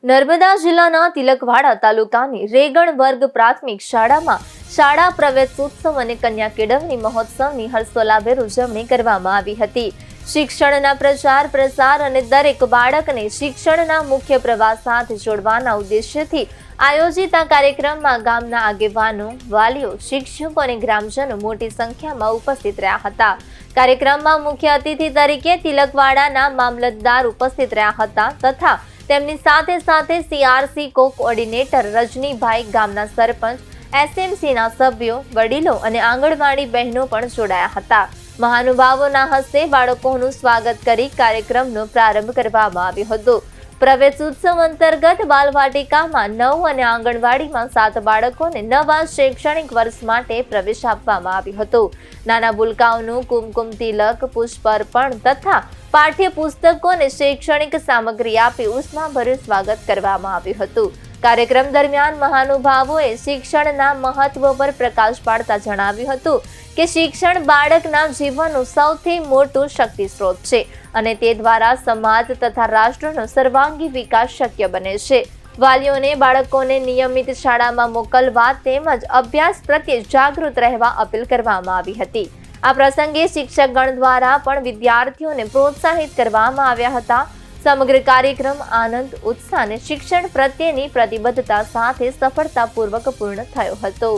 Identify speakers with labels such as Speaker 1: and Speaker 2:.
Speaker 1: નર્મદા જિલ્લાના તિલકવાડા તાલુકાની રેગણ વર્ગ પ્રાથમિક શાળામાં શાળા પ્રવેશોત્સવ અને કન્યા કેળવણી મહોત્સવની હર્ષોલ્લાસભેર ઉજવણી કરવામાં આવી હતી. શિક્ષણના પ્રચાર પ્રસાર અને દરેક બાળકને શિક્ષણના મુખ્ય પ્રવાહ સાથે જોડવાના ઉદ્દેશ્યથી આયોજિત આ કાર્યક્રમમાં ગામના આગેવાનો, વાલીઓ, શિક્ષકો અને ગ્રામજનો મોટી સંખ્યામાં ઉપસ્થિત રહ્યા હતા. કાર્યક્રમમાં મુખ્ય અતિથિ તરીકે તિલકવાડાના મામલતદાર ઉપસ્થિત રહ્યા હતા તથા તેમની સાથે સીઆરસી કોઓર્ડિનેટર રજનીભાઈ, ગામના સરપંચ, એસએમસીના સભ્યો, વડીલો અને આંગણવાડી બહેનો પણ જોડાયા હતા. મહાનુભાવોના હસ્તે બાળકોનું સ્વાગત કરી કાર્યક્રમનો પ્રારંભ કરવામાં આવ્યો હતો. પ્રવેશોત્સવ અંતર્ગત બાલવાટિકામાં 9 અને આંગણવાડીમાં 7 બાળકોને નવા શૈક્ષણિક વર્ષ માટે પ્રવેશ આપવામાં આવ્યો હતો. નાના ભૂલકાઓનું કુમકુમ તિલક, પુષ્પાર્પણ તથા પાઠ્યપુસ્તકો અને શૈક્ષણિક સામગ્રી આપી ઉષ્માભર્યું સ્વાગત કરવામાં આવ્યું હતું. કાર્યક્રમ દરમિયાન મહાનુભાવોએ શિક્ષણના મહત્વ પર પ્રકાશ પાડતા જણાવ્યું હતું કે શિક્ષણ બાળકના જીવનનું સૌથી મોટું શક્તિ સ્ત્રોત છે અને તે દ્વારા સમાજ તથા રાષ્ટ્રનો સર્વાંગી વિકાસ શક્ય બને છે. વાલીઓને બાળકોને નિયમિત શાળામાં મોકલવા તેમજ અભ્યાસ પ્રત્યે જાગૃત રહેવા અપીલ કરવામાં આવી હતી. આ પ્રસંગે શિક્ષકગણ દ્વારા પણ વિદ્યાર્થીઓને પ્રોત્સાહિત કરવામાં આવ્યા હતા. સમગ્ર કાર્યક્રમ આનંદ, ઉત્સાહ અને શિક્ષણ પ્રત્યેની પ્રતિબદ્ધતા સાથે સફળતાપૂર્વક પૂર્ણ થયો હતો.